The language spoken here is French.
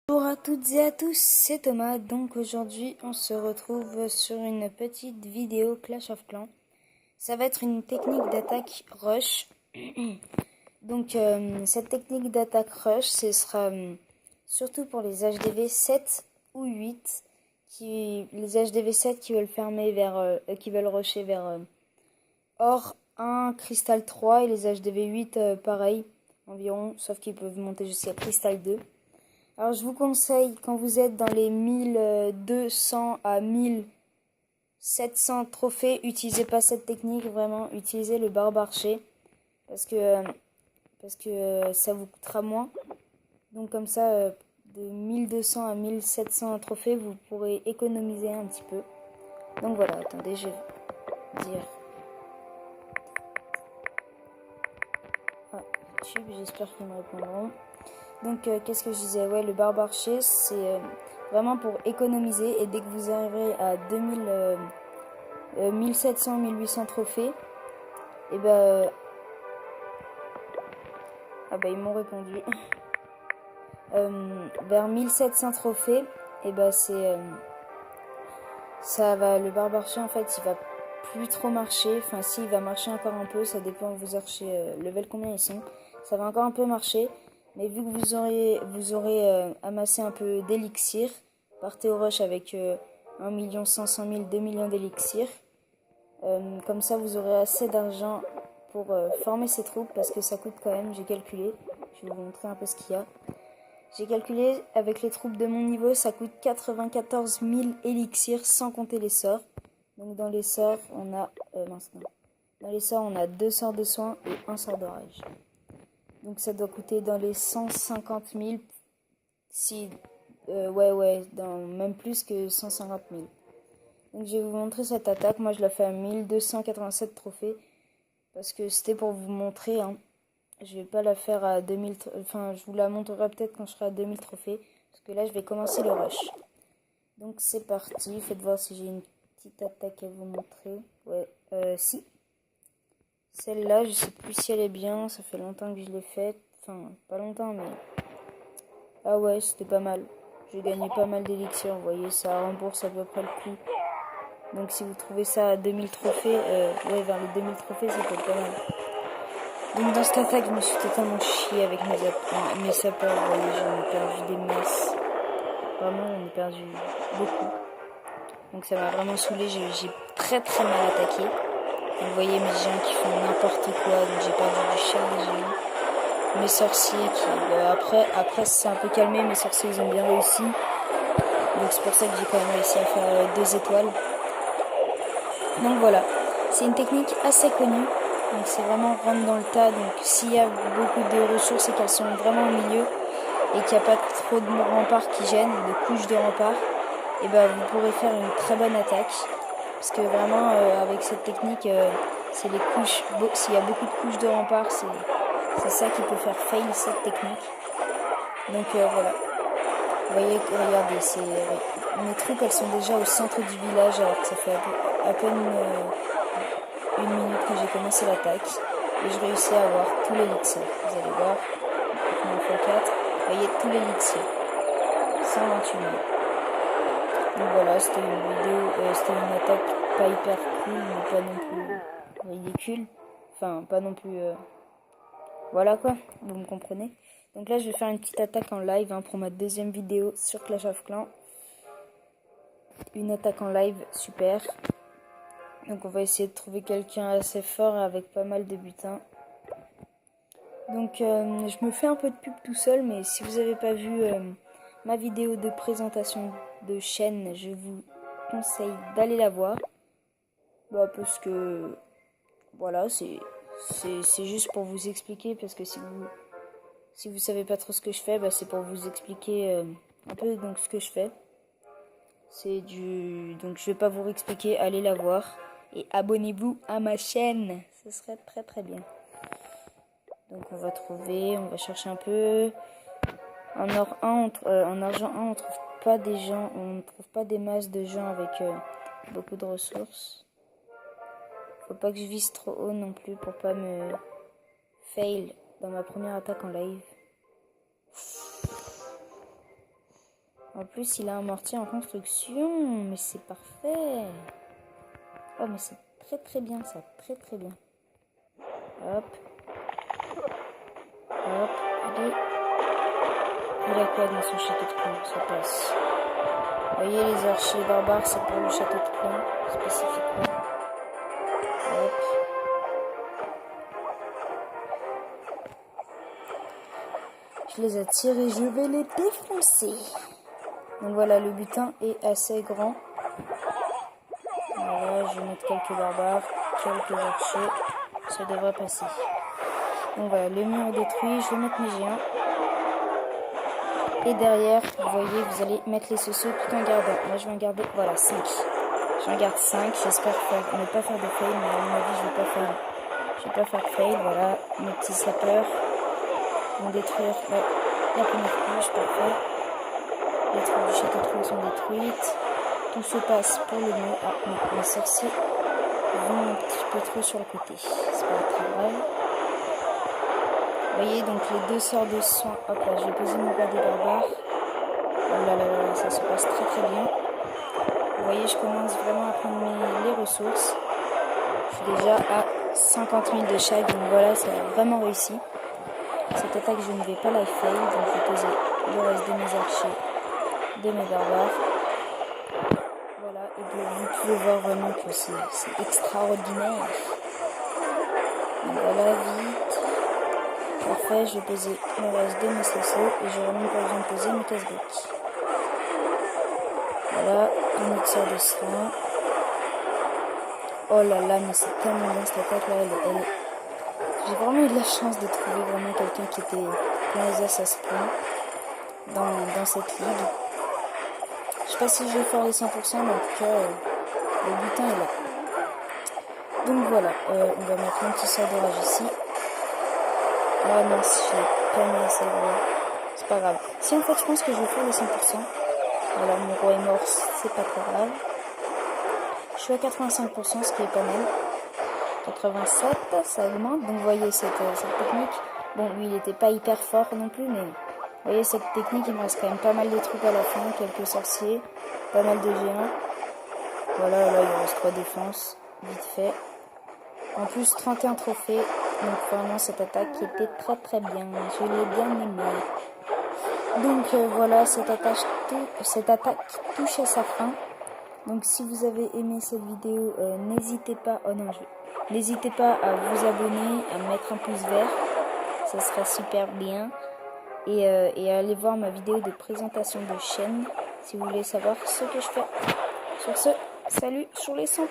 Bonjour à toutes et à tous, c'est Thomas. Donc aujourd'hui on se retrouve sur une petite vidéo Clash of Clans. Ça va être une technique d'attaque rush. Donc cette technique d'attaque rush, ce sera surtout pour les HDV 7 ou 8. Les HDV 7 qui veulent fermer vers, qui veulent rusher vers Or 1, Cristal 3 et les HDV 8 pareil environ, sauf qu'ils peuvent monter jusqu'à Cristal 2. Alors je vous conseille, quand vous êtes dans les 1200 à 1700 trophées, utilisez pas cette technique, vraiment, utilisez le barbe-archer, parce que ça vous coûtera moins. Donc comme ça, de 1200 à 1700 trophées, vous pourrez économiser un petit peu. Donc voilà, attendez, je vais dire... Ah, YouTube, j'espère qu'ils me répondront. Donc qu'est-ce que je disais? Ouais, le barbe-archer, c'est vraiment pour économiser. Et dès que vous arriverez à 1700, 1800 trophées, et ben... ah bah ils m'ont répondu. Vers 1700 trophées, et ben c'est... ça va, le barbe-archer en fait, il va plus trop marcher. Enfin si, il va marcher encore un peu, ça dépend de vos archers, level combien ils sont. Ça va encore un peu marcher. Mais vu que vous aurez amassé un peu d'élixir, partez au rush avec 1 500 000, 2 millions d'élixir. Comme ça, vous aurez assez d'argent pour former ces troupes, parce que ça coûte quand même, j'ai calculé. Je vais vous montrer un peu ce qu'il y a. J'ai calculé, avec les troupes de mon niveau, ça coûte 94 000 élixirs, sans compter les sorts. Donc dans les sorts, on a... Dans les sorts, on a 2 sorts de soins et 1 sort d'orage. Donc ça doit coûter dans les 150 000, si, même plus que 150 000. Donc je vais vous montrer cette attaque. Moi je la fais à 1287 trophées, parce que c'était pour vous montrer. Hein. Je vais pas la faire à 2000, enfin je vous la montrerai peut-être quand je serai à 2000 trophées, parce que là je vais commencer le rush. Donc c'est parti, faites voir si j'ai une petite attaque à vous montrer. Ouais, si. Celle-là, je sais plus si elle est bien, ça fait longtemps que je l'ai faite. Enfin, pas longtemps, mais... ah ouais, c'était pas mal. J'ai gagné pas mal d'élixir, vous voyez, ça rembourse à peu près le prix. Donc si vous trouvez ça à 2000 trophées, ouais, vers les 2000 trophées, ça peut être pas mal. Donc dans cette attaque, je me suis totalement chié avec mes sapeurs, vous voyez, j'en ai perdu des masses. Vraiment, on a perdu beaucoup. Donc ça m'a vraiment saoulé, j'ai très mal attaqué. Vous voyez mes géants qui font n'importe quoi, donc j'ai perdu du cher des géants. Mes sorciers qui... après c'est un peu calmé, mes sorciers ils ont bien réussi. Donc c'est pour ça que j'ai quand même réussi à faire 2 étoiles. Donc voilà, c'est une technique assez connue. Donc c'est vraiment rentre dans le tas. Donc s'il y a beaucoup de ressources et qu'elles sont vraiment au milieu et qu'il n'y a pas trop de remparts qui gênent, de couches de remparts, et ben vous pourrez faire une très bonne attaque. Parce que vraiment avec cette technique, c'est les couches. S'il y a beaucoup de couches de remparts, c'est ça qui peut faire fail cette technique. Donc voilà. Vous voyez, regardez, mes troupes elles sont déjà au centre du village alors que ça fait à peine une minute que j'ai commencé l'attaque. Et je réussis à avoir tout l'élixir. Vous allez voir, mon x4, vous voyez tout l'élixir. 128 000. Donc voilà, c'était une vidéo, c'était une attaque pas hyper cool, mais pas non plus ridicule. Enfin, pas non plus... voilà quoi, vous me comprenez. Donc là, je vais faire une petite attaque en live pour ma deuxième vidéo sur Clash of Clans. Une attaque en live, super. Donc on va essayer de trouver quelqu'un assez fort avec pas mal de butins. Donc je me fais un peu de pub tout seul, mais si vous n'avez pas vu ma vidéo de présentation de chaîne, je vous conseille d'aller la voir. Bah, parce que voilà, c'est juste pour vous expliquer, parce que si vous savez pas trop ce que je fais, bah, c'est pour vous expliquer un peu donc ce que je fais. Donc je vais pas vous expliquer, allez la voir et abonnez-vous à ma chaîne, ce serait très bien. Donc on va chercher un peu. En or 1, en argent 1, on trouve pas des gens, on ne trouve pas des masses de gens avec beaucoup de ressources. Faut pas que je vise trop haut non plus pour pas me fail dans ma première attaque en live. En plus, il a un mortier en construction. Mais c'est parfait. Oh, mais c'est très très bien ça. Très très bien. Hop. Hop. Allez. Il a quoi dans son château de plomb? Ça passe. Vous voyez, les archers barbares, c'est pour le château de plomb, spécifiquement. Hop. Je les attire et je vais les défoncer. Donc voilà, le butin est assez grand. Voilà, je vais mettre quelques barbares, quelques archers. Ça devrait passer. Donc voilà, le mur est détruit. Je vais mettre mes géants. Et derrière, vous voyez, vous allez mettre les sauceaux tout en gardant. Moi, je vais en garder, voilà, 5. J'en garde 5. J'espère ne pas faire de fail, mais à mon avis, je vais pas fail. Je vais pas faire de fail. Voilà, mes petits sapeurs vont détruire la première couche, parfait. Les troupes du château de Troyes sont détruites. Tout se passe pour le mieux. Ah non, les sorciers vont un petit peu trop sur le côté. C'est pas très grave. Vous voyez, donc les deux sorts de soins. Hop là, je vais poser mon roi des barbares. Oh là là là, ça se passe très très bien. Vous voyez, je commence vraiment à prendre les ressources. Je suis déjà à 50 000 de chaque, donc voilà, ça a vraiment réussi. Cette attaque, je ne vais pas la fail, donc je vais poser le reste de mes archers, de mes barbares. Voilà, et vous pouvez voir vraiment que c'est extraordinaire. Donc voilà, vite. Parfait, je vais poser le reste de mes sauceaux et j'aurai même pas besoin de poser mes casse-briques. Voilà, un autre sort de soin. Oh là là, mais c'est tellement bien cette attaque là, J'ai vraiment eu de la chance de trouver vraiment quelqu'un qui était plein aux as à ce point dans cette ligue. Je sais pas si je vais faire les 100%, mais en tout cas, le butin est là. Donc voilà, on va mettre un petit sort d'orage ici. Ah non, j'ai pas mis assez gros. C'est pas grave. Si en fait, je pense que je vais faire les 100%. Alors mon roi est mort, c'est pas très grave. Je suis à 85%, ce qui est pas mal. 87, ça augmente. Donc vous voyez cette technique. Bon, lui, il n'était pas hyper fort non plus, mais vous voyez cette technique, il me reste quand même pas mal de trucs à la fin. Quelques sorciers, pas mal de géants. Voilà, là, il reste 3 défenses, vite fait. En plus, 31 trophées. Donc vraiment, cette attaque qui était très très bien. Je l'ai bien aimée. Donc voilà, cette attaque touche à sa fin. Donc si vous avez aimé cette vidéo, n'hésitez pas, n'hésitez pas à vous abonner, à mettre un pouce vert, ça sera super bien. Et à aller voir ma vidéo de présentation de chaîne, si vous voulez savoir ce que je fais. Sur ce, salut sur les 100%.